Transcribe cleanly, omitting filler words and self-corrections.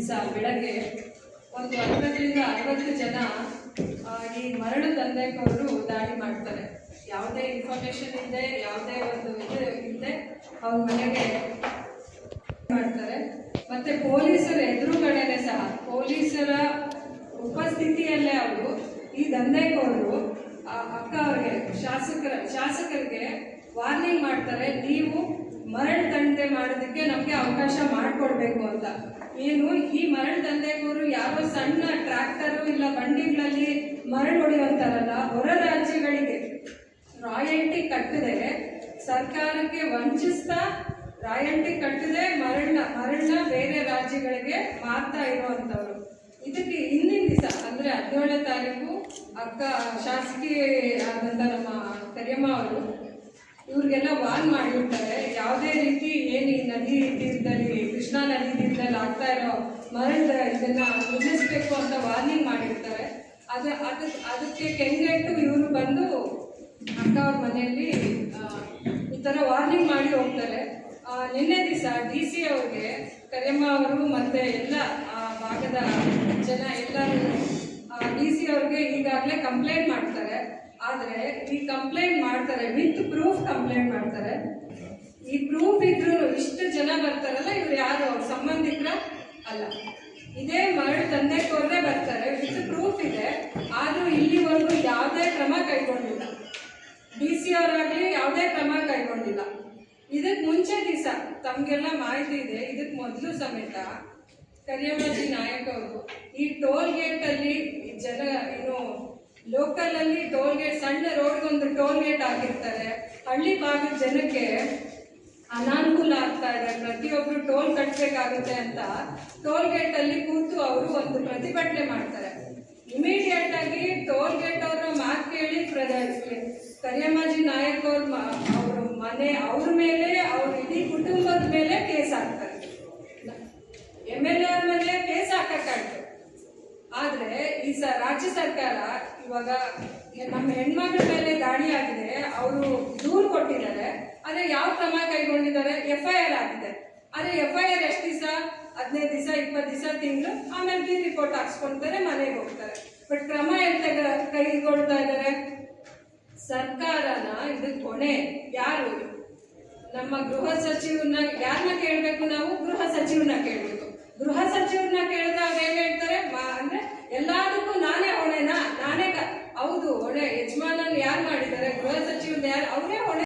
ದಿವಸ ಬೆಳಗ್ಗೆ ಒಂದು 50-60 ಜನ ಈ ಮರಳು ದಂಧೆಕೋರರು ದಾಳಿ ಮಾಡ್ತಾರೆ. ಯಾವುದೇ ಇನ್ಫಾರ್ಮೇಶನ್ ಇದೆ, ಯಾವುದೇ ಒಂದು ಇದು ಇಲ್ಲದೆ ಅವ್ರ ಮನೆಗೆ ಮಾಡ್ತಾರೆ. ಮತ್ತೆ ಪೊಲೀಸರ ಎದುರುಗಡೆನೆ ಸಹ, ಪೊಲೀಸರ ಉಪಸ್ಥಿತಿಯಲ್ಲೇ ಅವರು ಈ ದಂಧೆಕೋರರು ಅಕ್ಕ ಅವ್ರಿಗೆ ಶಾಸಕರಿಗೆ ವಾರ್ನಿಂಗ್ ಮಾಡ್ತಾರೆ, ನೀವು ಮರಳು ದಂಧೆ ಮಾಡೋದಕ್ಕೆ ನಮಗೆ ಅವಕಾಶ ಮಾಡಿಕೊಡ್ಬೇಕು ಅಂತ. ಏನು ಈ ಮರಳು ದಂಧೆಕೋರು ಯಾರೋ ಸಣ್ಣ ಟ್ರ್ಯಾಕ್ಟರು ಇಲ್ಲ ಬಂಡಿಗಳಲ್ಲಿ ಮರಳು ಹೊಡೆಯುವಂತಾರಲ್ಲ, ಹೊರ ರಾಜ್ಯಗಳಿಗೆ ರಾಯಲ್ಟಿ ಕಟ್ಟದೆ, ಸರ್ಕಾರಕ್ಕೆ ವಂಚಿಸ್ತಾ ರಾಯಲ್ಟಿ ಕಟ್ಟದೆ ಮರಳನ್ನ ಬೇರೆ ರಾಜ್ಯಗಳಿಗೆ ಮಾರ್ತಾ ಇರುವಂಥವ್ರು. ಇದಕ್ಕೆ ಹಿಂದಿನ ದಿವಸ ಅಂದರೆ 17ನೇ ತಾರೀಕು ಅಕ್ಕ ಶಾಸಕಿ ಆದಂಥ ನಮ್ಮ ಕರಿಯಮ್ಮ ಅವರು ಇವ್ರಿಗೆಲ್ಲ ವಾರ್ನ್ ಮಾಡಿರ್ತಾರೆ, ಯಾವುದೇ ರೀತಿ ಏನು ಈ ನದಿ ತೀರದಲ್ಲಿ, ಕೃಷ್ಣಾ ನದಿ ತೀರದಲ್ಲಿ ಆಗ್ತಾ ಇರೋ ಮರಳ ಇದನ್ನ ನಿಲ್ಲಿಸಬೇಕು ಅಂತ ವಾರ್ನಿಂಗ್ ಮಾಡಿರ್ತಾರೆ. ಅದಕ್ಕೆ ಕೆಂಗೆಟ್ಟು ಇವರು ಬಂದು ಅಕ್ಕ ಅವ್ರ ಮನೆಯಲ್ಲಿ ಈ ಥರ ವಾರ್ನಿಂಗ್ ಮಾಡಿ ಹೋಗ್ತಾರೆ. ನಿನ್ನೆ ದಿವಸ DC ಅವ್ರಿಗೆ ಕರಿಯಮ್ಮ ಅವರು ಮತ್ತು ಎಲ್ಲ ಭಾಗದ ಜನ ಎಲ್ಲರೂ DC ಅವ್ರಿಗೆ ಈಗಾಗಲೇ ಕಂಪ್ಲೇಂಟ್ ಮಾಡ್ತಾರೆ. ಆದರೆ ಈ ಕಂಪ್ಲೇಂಟ್ ಮಾಡ್ತಾರೆ ವಿತ್ ಪ್ರೂಫ್ ಕಂಪ್ಲೇಂಟ್ ಮಾಡ್ತಾರೆ. ಈ ಪ್ರೂಫ್ ಇದ್ರೂ ಇಷ್ಟು ಜನ ಬರ್ತಾರಲ್ಲ, ಇವ್ರು ಯಾರು ಅವ್ರ ಸಂಬಂಧಿಕರ ಅಲ್ಲ, ಇದೇ ಮರಳು ದಂಧೆಕೋರೇ ಬರ್ತಾರೆ, ವಿತ್ ಪ್ರೂಫ್ ಇದೆ. ಆದರೂ ಇಲ್ಲಿವರೆಗೂ ಯಾವುದೇ ಕ್ರಮ ಕೈಗೊಂಡಿಲ್ಲ, DC ಅವರಾಗಲಿ ಯಾವುದೇ ಕ್ರಮ ಕೈಗೊಂಡಿಲ್ಲ. ಇದಕ್ಕೆ ಮುಂಚೆ ದಿವಸ ತಮಗೆಲ್ಲ ಮಾಹಿತಿ ಇದೆ, ಇದಕ್ಕೆ ಮೊದಲು ಸಮೇತ ಕರಿಯಮ್ಮಾಜಿ ನಾಯಕ್ ಅವರು ಈ ಟೋಲ್ ಗೇಟಲ್ಲಿ ಜನ ಏನು ಲೋಕಲಲ್ಲಿ ಟೋಲ್ ಗೇಟ್, ಸಣ್ಣ ರೋಡ್ಗೊಂದು ಟೋಲ್ ಗೇಟ್ ಹಾಕಿರ್ತಾರೆ, ಹಳ್ಳಿ ಭಾಗದ ಜನಕ್ಕೆ ಅನಾನುಕೂಲ ಆಗ್ತಾ ಇದೆ, ಪ್ರತಿಯೊಬ್ಬರು ಟೋಲ್ ಕಟ್ಟಬೇಕಾಗುತ್ತೆ ಅಂತ ಟೋಲ್ ಗೇಟಲ್ಲಿ ಕೂತು ಅವರು ಒಂದು ಪ್ರತಿಭಟನೆ ಮಾಡ್ತಾರೆ. ಇಮಿಡಿಯೇಟ್ ಆಗಿ ಟೋಲ್ ಗೇಟ್ ಅವರ ಮಾತು ಕೇಳಿ ಕರಿಯಮ್ಮಾಜಿ ನಾಯಕ್ ಅವ್ರ ಮನೆ, ಅವ್ರ ಮೇಲೆ, ಅವ್ರ ಇಡೀ ಕುಟುಂಬದ ಮೇಲೆ ಕೇಸ್ ಹಾಕ್ತಾರೆ. MLA ಅವ್ರ ಮೇಲೆ ಕೇಸ್ ಹಾಕಕ್ಕಾಯ್ತು. ಆದರೆ ಈ ರಾಜ್ಯ ಸರ್ಕಾರ ಇವಾಗ ನಮ್ಮ ಹೆಣ್ಮಕ್ಳ ಮೇಲೆ ದಾಳಿ ಆಗಿದೆ, ಅವರು ದೂರು ಕೊಟ್ಟಿದ್ದಾರೆ. ಆದರೆ ಯಾವ ಕ್ರಮ ಕೈಗೊಂಡಿದ್ದಾರೆ? FIR ಆಗಿದೆ. ಆದರೆ FIR ಎಷ್ಟು ದಿವಸ? 15 ದಿವಸ, 20 ದಿವಸ, ತಿಂಗಳು, ಆಮೇಲೆ ರಿಪೋರ್ಟ್ ಹಾಕ್ಸ್ಕೊಳ್ತಾರೆ, ಮನೆಗೆ ಹೋಗ್ತಾರೆ. ಬಟ್ ಕ್ರಮ ಎಂತ ಕೈಗೊಳ್ತಾ ಇದ್ದಾರೆ ಸರ್ಕಾರನ? ಇದಕ್ಕೆ ಹೊಣೆ ಯಾರು? ನಮ್ಮ ಗೃಹ ಸಚಿವರನ್ನ ಯಾರನ್ನ ಕೇಳಬೇಕು? ನಾವು ಗೃಹ ಸಚಿವರನ್ನ ಕೇಳಬೇಕು. ಗೃಹ ಸಚಿವರನ್ನ ಕೇಳಿದಾಗ ಏನ್ ಹೇಳ್ತಾರೆ ಅಂದ್ರೆ ಎಲ್ಲದಕ್ಕೂ ನಾನೇ ಹೊಣೆನಾ? ನಾನೇ ಹೌದು, ಹೊಣೆ ಯಜಮಾನನ್ ಯಾರು ಮಾಡಿದ್ದಾರೆ? ಗೃಹ ಸಚಿವರನ್ನ ಯಾರು? ಅವರೇ ಹೊಣೆ.